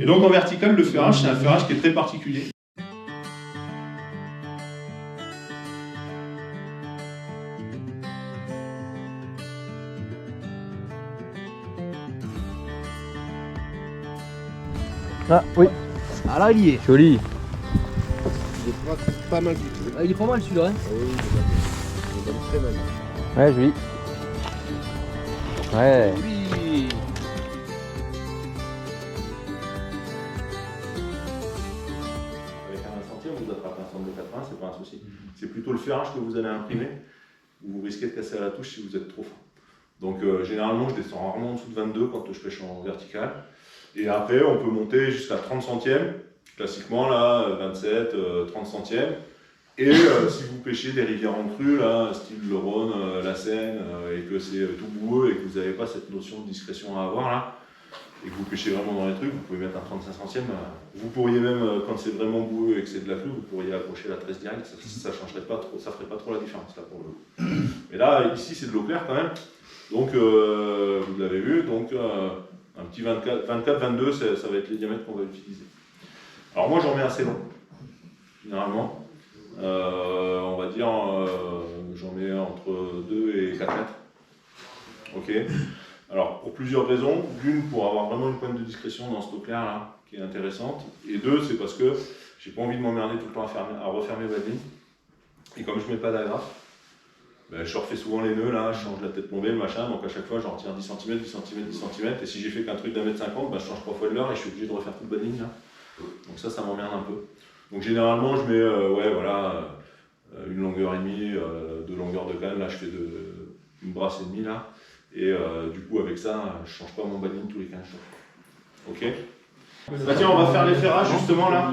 Et donc en vertical, le ferrage, c'est un ferrage qui est très particulier. Ah oui, Ah là il y est. joli. Il est pas mal du tout. Ah, il est pas mal celui-là. Hein. Oui, il est très mal. Ouais, joli. Ouais. Oui. Avec un 1/100, vous attrapez un centre de 80, c'est pas un souci. C'est plutôt le ferrage que vous allez imprimer, où vous risquez de casser à la touche si vous êtes trop fin. Donc généralement, je descends rarement en dessous de 22 quand je pêche en vertical. Et après, on peut monter jusqu'à 30 centièmes. Classiquement, là, 27, 30 centièmes. Et si vous pêchez des rivières en crue, là, style le Rhône, la Seine, et que c'est tout boueux et que vous n'avez pas cette notion de discrétion à avoir, là, et que vous pêchez vraiment dans les trucs, vous pouvez mettre un 35 centièmes. Vous pourriez même, quand c'est vraiment boueux et que c'est de la crue, vous pourriez accrocher la tresse directe, ça changerait pas trop, ça ferait pas trop la différence, là, pour le coup. Mais là, ici, c'est de l'eau claire quand même. Donc, vous l'avez vu, donc un petit 24-22, ça va être les diamètres qu'on va utiliser. Alors moi, j'en mets assez long, généralement. On va dire, j'en mets entre 2 et 4 mètres. Ok. Alors, pour plusieurs raisons. D'une, pour avoir vraiment une pointe de discrétion dans cette eau claire là, qui est intéressante. Et deux, c'est parce que j'ai pas envie de m'emmerder tout le temps à refermer ma ligne. Et comme je mets pas d'agrafe, ben, je refais souvent les nœuds là, je change la tête plombée, le machin, donc à chaque fois j'en retire 10 cm, 10 cm, 10 cm, et si j'ai fait qu'un truc d'1 m 50, ben, je change 3 fois de l'heure et je suis obligé de refaire toute la ligne là. Donc ça m'emmerde un peu. Donc généralement je mets ouais, voilà, une longueur et demie de longueur de canne, là je fais une brasse et demie là, et du coup avec ça je change pas mon bas de ligne tous les 15 jours. Ok. Bah tiens, on va faire les ferrages justement là.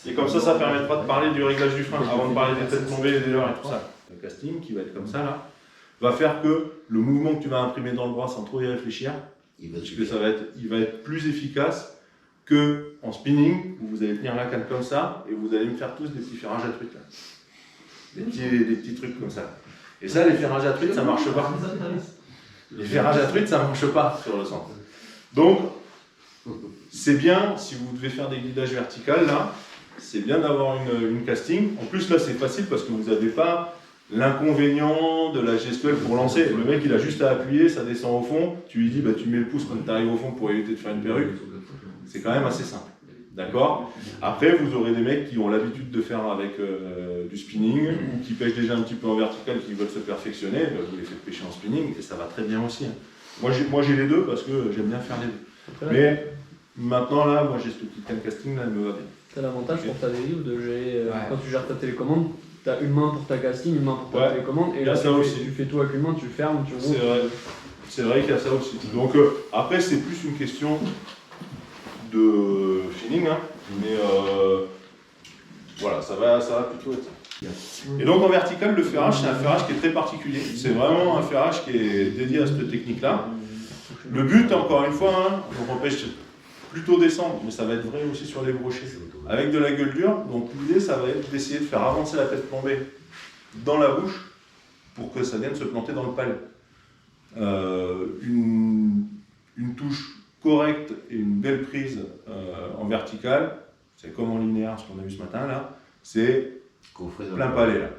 Et comme ça permettra de parler du réglage du frein avant de parler des têtes plombées, des leurres et tout ça. Le casting qui va être comme ça là, va faire que le mouvement que tu vas imprimer dans le bras sans trop y réfléchir, il va être plus efficace que en spinning, où vous allez tenir la canne comme ça et vous allez me faire tous des petits ferrages à trucs là. Des petits trucs comme ça. Et ça, les ferrages à trucs, ça marche pas. Les ferrages à trucs, ça marche pas sur le centre. Donc, c'est bien, si vous devez faire des guidages verticales là, c'est bien d'avoir une casting. En plus là c'est facile parce que vous n'avez pas l'inconvénient de la gestuelle pour lancer. Le mec il a juste à appuyer, ça descend au fond, tu lui dis bah, tu mets le pouce quand tu arrives au fond pour éviter de faire une perruque. C'est quand même assez simple. D'accord. Après vous aurez des mecs qui ont l'habitude de faire avec du spinning ou qui pêchent déjà un petit peu en vertical, qui veulent se perfectionner, bah, vous les faites pêcher en spinning et ça va très bien aussi. Hein. Moi j'ai les deux parce que j'aime bien faire les deux. Mais maintenant là, moi j'ai ce petit canne casting là, elle me va bien. T'as l'avantage pour ta dérive de gérer, quand tu gères ta télécommande, t'as une main pour ta casting, une main pour ta télécommande, et là tu fais tout avec une main, tu fermes, tu roules. C'est vrai qu'il y a ça aussi. Donc après c'est plus une question de feeling, hein, mais voilà, ça va plutôt être ça. Et donc en vertical, le ferrage, c'est un ferrage qui est très particulier. C'est vraiment un ferrage qui est dédié à cette technique-là. Le but, encore une fois, hein, donc on pêche plutôt descendre, mais ça va être vrai aussi sur les brochets, avec de la gueule dure. Donc l'idée, ça va être d'essayer de faire avancer la tête plombée dans la bouche pour que ça vienne se planter dans le palais. Une touche correcte et une belle prise en verticale, c'est comme en linéaire, ce qu'on a vu ce matin là, c'est plein palais là.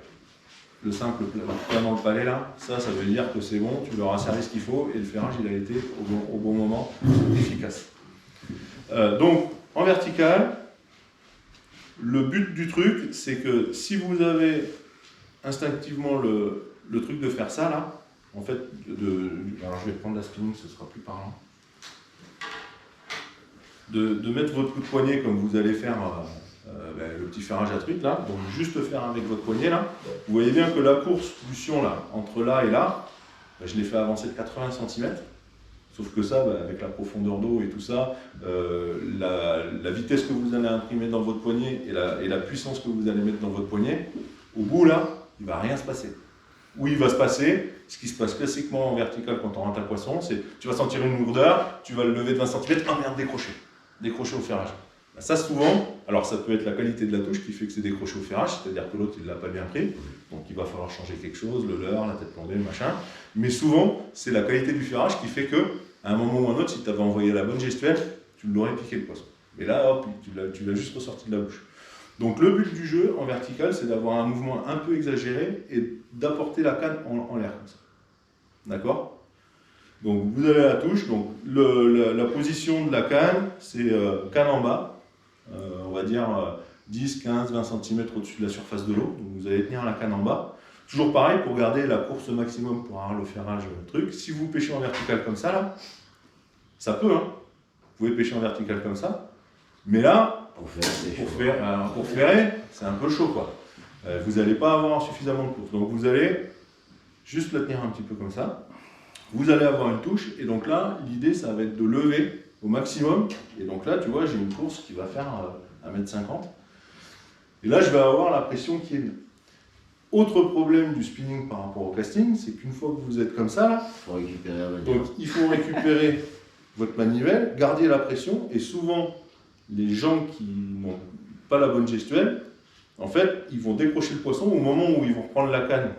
Le simple plein dans le palais là, ça veut dire que c'est bon, tu leur as servi ce qu'il faut et le ferrage il a été au bon moment efficace. Donc en vertical, le but du truc c'est que si vous avez instinctivement le truc de faire ça là, en fait, alors je vais prendre la spinning, ce sera plus parlant, de mettre votre coup de poignet comme vous allez faire le petit ferrage à truc là, donc juste faire avec votre poignet là. Vous voyez bien que la course du sion là, entre là et là, je l'ai fait avancer de 80 cm. Sauf que ça, avec la profondeur d'eau et tout ça, la vitesse que vous allez imprimer dans votre poignet et la puissance que vous allez mettre dans votre poignet, au bout là, il ne va rien se passer. Où il va se passer, ce qui se passe classiquement en vertical quand on rentre un poisson, c'est tu vas sentir une lourdeur, tu vas le lever de 20 cm, ah merde, décroché au ferrage. Ça souvent, alors ça peut être la qualité de la touche qui fait que c'est décroché au ferrage, c'est-à-dire que l'autre il ne l'a pas bien pris, donc il va falloir changer quelque chose, le leurre, la tête plombée, le machin. Mais souvent, c'est la qualité du ferrage qui fait que, à un moment ou à un autre, si tu avais envoyé la bonne gestuelle, tu l'aurais piqué le poisson. Et là, hop, tu l'as juste ressorti de la bouche. Donc le but du jeu en vertical, c'est d'avoir un mouvement un peu exagéré et d'apporter la canne en l'air comme ça. D'accord? Donc vous allez à la touche, donc la position de la canne, c'est canne en bas, on va dire 10, 15, 20 cm au-dessus de la surface de l'eau. Donc vous allez tenir la canne en bas. Toujours pareil pour garder la course au maximum pour avoir le ferrage truc. Si vous pêchez en vertical comme ça, là, ça peut, hein. Vous pouvez pêcher en vertical comme ça, mais là, pour ferrer, c'est un peu chaud, quoi. Vous n'allez pas avoir suffisamment de course. Donc vous allez juste la tenir un petit peu comme ça. Vous allez avoir une touche, et donc là, l'idée, ça va être de lever au maximum. Et donc là, tu vois, j'ai une course qui va faire 1,50 m. Et là, je vais avoir la pression qui est bien. Autre problème du spinning par rapport au casting, c'est qu'une fois que vous êtes comme ça, là, il faut récupérer votre manivelle, garder la pression, et souvent, les gens qui n'ont pas la bonne gestuelle, en fait, ils vont décrocher le poisson au moment où ils vont prendre la canne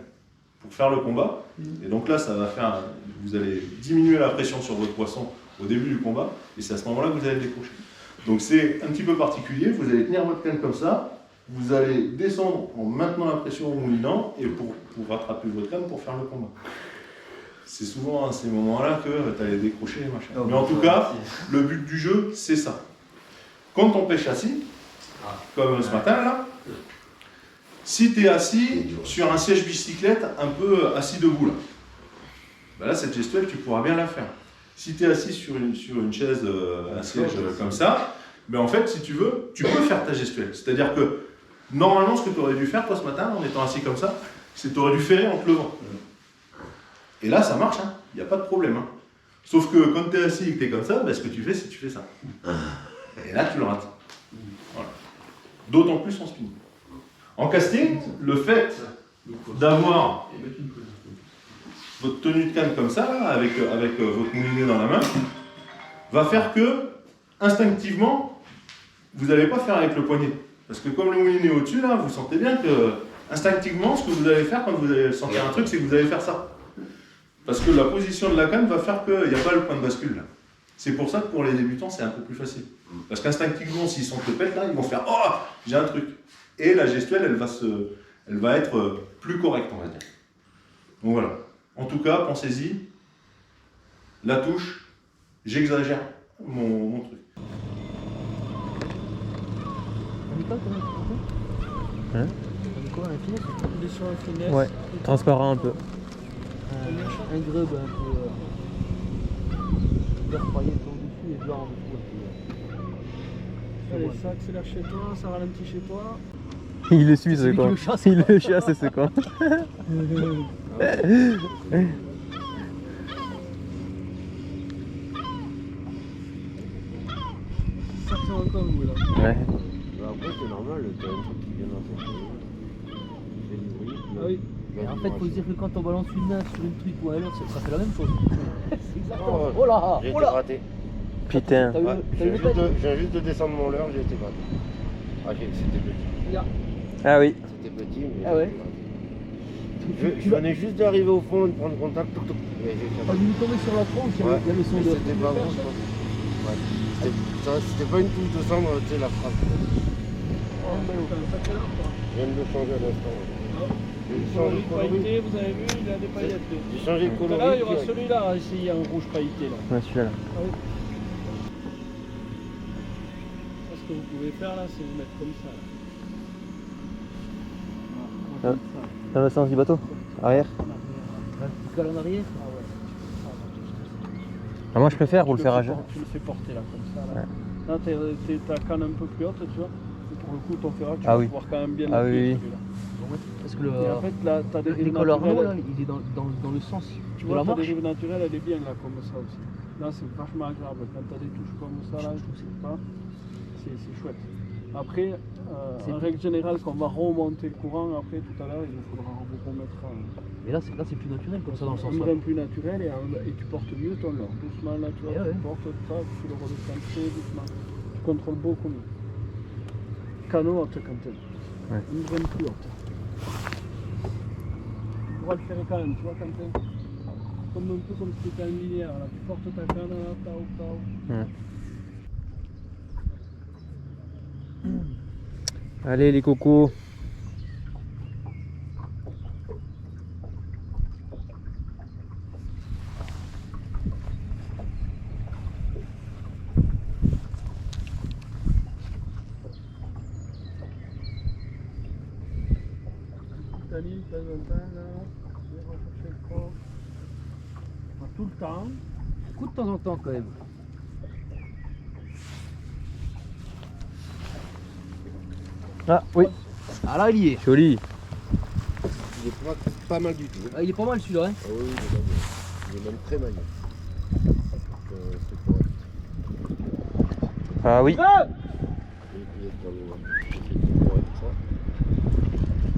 pour faire le combat. Et donc là, ça va faire, vous allez diminuer la pression sur votre poisson au début du combat, et c'est à ce moment-là que vous allez le décrocher. Donc c'est un petit peu particulier, vous allez tenir votre canne comme ça, vous allez descendre en maintenant la pression au moulinant, et pour rattraper votre canne pour faire le combat. C'est souvent à ces moments-là que tu allais décrocher les machins. Mais en tout cas, le but du jeu, c'est ça. Quand on pêche assis, comme ce matin là, si tu es assis sur un siège bicyclette un peu assis debout là, ben là cette gestuelle tu pourras bien la faire. Si tu es assis sur une chaise, un siège comme ça, ben en fait si tu veux, tu peux faire ta gestuelle. C'est-à-dire que normalement ce que tu aurais dû faire toi ce matin en étant assis comme ça, c'est que tu aurais dû ferrer en te levant. Et là ça marche, il n'y a pas de problème. Hein. Sauf que quand tu es assis et que tu es comme ça, ben, ce que tu fais c'est que tu fais ça. Et là tu le rates. Voilà. D'autant plus en spinning. En casting, le fait d'avoir votre tenue de canne comme ça, là, avec votre moulinet dans la main, va faire que, instinctivement, vous n'allez pas faire avec le poignet. Parce que comme le moulinet est au-dessus, là, vous sentez bien que, instinctivement, ce que vous allez faire quand vous allez sentir un truc, c'est que vous allez faire ça. Parce que la position de la canne va faire qu'il n'y a pas le point de bascule, là. C'est pour ça que pour les débutants, c'est un peu plus facile. Parce qu'instinctivement, s'ils sentent le pet, là, ils vont faire « Oh, j'ai un truc !» Et la gestuelle, elle va être plus correcte, on va dire. Donc voilà. En tout cas, pensez-y. La touche, j'exagère mon truc. Hein? Quoi, un finesse? Il est sur un finesse. Ouais, transparent un peu. Un grub un peu vert croyé dessus et blanc en dessous. Allez, ça accélère chez toi, ça ralentit chez toi. Il le suit ce con. Il le chasse ce con. Ça tient encore vous là. Ouais. Après, c'est normal, t'as un truc qui vient dans ton pays. Il fait du bruit. Ah oui. Et en fait, il faut se dire que quand on balance une main sur une truc ou à l'autre, ça fait la même chose. C'est exactement. Oh là! J'ai Oh été là! raté. Putain. T'as eu le pet? Je viens juste de descendre mon leurre, j'ai été raté. Ah, c'était petit. Ah oui. C'était petit, mais. Ah ouais. Je venais juste d'arriver au fond, de prendre contact. Mais j'ai Quand il est tombé sur la tronche, il y a le son de. C'était pas bon, je pense. Ouais. C'était pas une touche de cendre, tu sais, la phrase. Oh, ben, ça fait là, quoi. Je viens de le changer à l'instant. J'ai changé de Pailleté, coloris. vous avez vu, il a des paillettes. J'ai changé de Tout à coloris. l'heure, il y aura direct. celui-là, ici, il y a un rouge pailleté là. Ouais, celui-là. Là. Ça, ce que vous pouvez faire là, c'est vous mettre comme ça. Là. Ah. Comme ça. Dans le sens du bateau. Arrière. Cale en arrière. Ah ouais. Ah, moi je préfère ou le Tu ferrage. Tu le fais porter là, comme ça. Là, Ouais. là t'es ta canne un peu plus haute, tu vois. Et pour le coup, ton ferrage, tu Ah vas oui. pouvoir quand même bien Ah le oui, plier, oui. celui-là. Parce que le. Et en fait, là, t'as des rives L'école Arnaud, là, naturelles. il est dans le sens Tu de vois, la ta marche. dérive naturelle, elle est bien là, comme ça aussi. Là, c'est vachement agréable. Quand t'as des touches comme ça, là, je sais pas, c'est chouette. Après, en règle générale, quand on va remonter le courant, après, tout à l'heure, il nous faudra vous remettre Mais là, c'est plus naturel comme ça dans le sens. un grain plus naturel et tu portes mieux ton leurre. Doucement, là, tu vois, Ouais. tu portes ça, tu le redescends très doucement. Tu contrôles beaucoup mieux. Canot haute quand même. Ouais. Une graine plus haute. Tu pourras le faire quand même, tu vois, quand même. Comme un peu comme si tu étais en linéaire, là. Tu portes ta canne, là, tao. Ouais. Allez les cocos. Italie, de temps en temps, là. Je vais rechercher le fond. Pas tout le temps. Coup de temps en temps quand même. Ah oui, Ah là, il y est. joli. Il est pas mal du tout. Ah, il est pas mal celui-là, hein. Ah oui, il est même très magnifique. C'est correct. Ah oui. Il est dans le- correct, ça.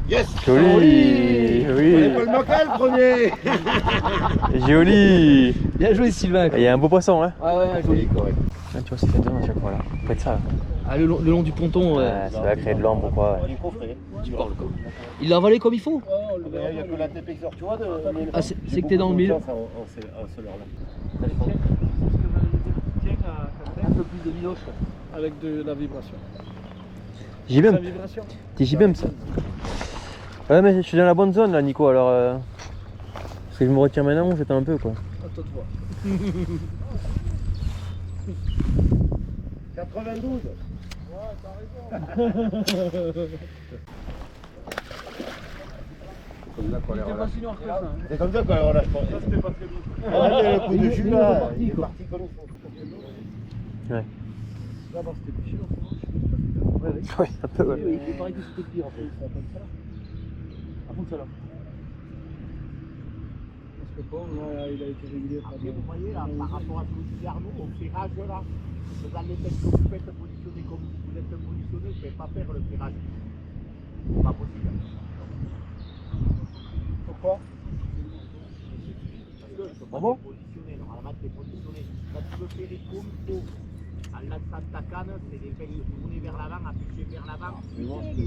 Yes! Joli. On Oui. est pas le local, premier! Joli. Bien joué Sylvain. Il y a un beau poisson hein. Ah ouais, Il joli. est correct. Ah, tu vois c'est fait bien à chaque fois là. Près de ça. Là. Ah, le long du ponton, Ouais, ça va créer de l'ombre ou quoi. Ouais. tu parles quoi. Il l'a avalé comme il faut. Il n'y a que la TPXR, tu vois. Ah, c'est que t'es dans le mille. En celle-là. Tiens Un peu plus de minoche. avec de la vibration. J'y La vais. vibration. T'es j'y vais ça. Ouais mais je suis dans la bonne zone là Nico alors. Parce que je me retiens maintenant ou j'étais un peu quoi. À toi de voir. 92. C'était pas si noir que ça. Hein. C'est comme ça qu'on relâche pas. Ça, c'était pas très bien. Ah, le coup de jus là, il est il est parti, parti comme il faut. Ouais. Là-bas, c'était plus chiant. Ouais, ouais. Ouais, un peu ouais. Oui, oui, il paraît que c'était pire en fait. Ça appelle ça là. À fond de ça là. Parce que bon, là, il a été régulier. Après, vous voyez, là, par rapport à ce que vous dites Arnaud, au ferrage là, dans les textes que vous faites positionner comme vous êtes positionné, vous ne pouvez pas faire le ferrage. C'est pas possible. Pourquoi? Parce que je peux pas bon te positionner, normalement tu es positionné. Quand tu veux ferrer comme il faut, en lançant ta canne, c'est des pêches tournées vers l'avant, affichées vers l'avant.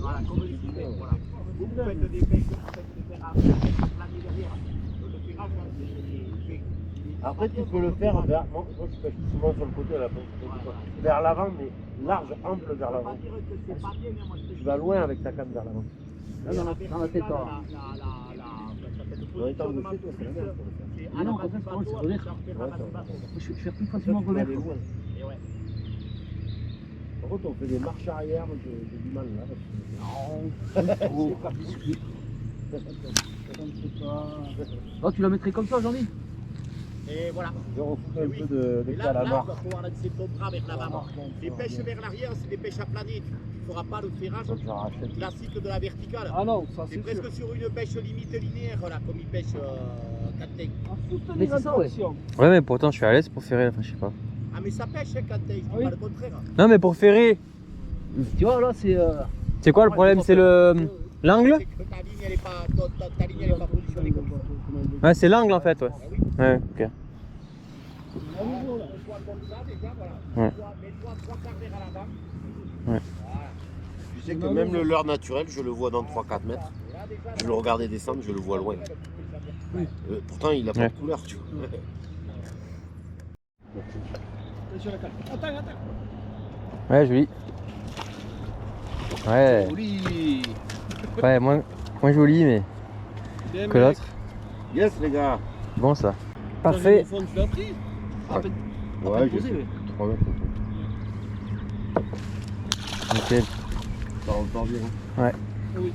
Voilà, comme le système, voilà. Vous faites des pêches, vous faites des ferrages, planer derrière. Le ferrage, c'est Après, tu peux le faire vers. Moi, je pêche souvent sur le côté à la fin. Vers l'avant, mais large, ample vers pas l'avant. dire que c'est pas bien, mais moi je te Tu vas loin avec ta canne vers l'avant. Dans la tête, hein. En étant de toi, c'est la même. Mais non, en fait, c'est revers. Je vais faire plus facilement Tu vas revers. aller loin. Par contre, on fait des marches arrière, j'ai du mal là. Oh, tu la mettrais comme ça, Jean-Mi? Et voilà. Je refous un peu de Et là, calamar. il va falloir lancer ton bras vers l'avant. Les pêches vers l'arrière, c'est des pêches à planer. Tu ne feras pas le ferrage Je rachète. classique de la verticale. Ah non, ça C'est c'est sûr. presque sur une pêche limite linéaire, là, comme ils pêchent Quentin. Mais c'est ça, ouais. Ouais mais pourtant je suis à l'aise pour ferrer, enfin je sais pas. Ah, mais ça pêche, hein, Quentin, je dis Oui. pas le contraire. Non mais pour ferrer, Tu vois, là, c'est. c'est quoi le problème? C'est le l'angle? C'est que ta ligne, elle est pas, ta ligne, elle est pas positionnée comme ça. Ouais c'est l'angle en fait ouais. Ah oui. Ouais ok. Soit comme ça, déjà, voilà. Ouais. Mets-toi 3 quarts vers à l'avant. Ouais. Voilà. Tu sais que même le leurre naturel, je le vois dans 3-4 mètres. Et là, déjà, Je le regardais descendre, je le vois loin. Pourtant, il a pas Ouais. de couleur, tu vois. Attends. Ouais joli. Ouais. Joli. Ouais moins joli mais Bien, que mec. l'autre. Yes, les gars. Bon ça. Parfait. Au fond, tu l'as pris. À peine Ouais, j'ai posé, fait ouais. 3 mètres. Nickel. Ça repart bien. Ouais. Oui.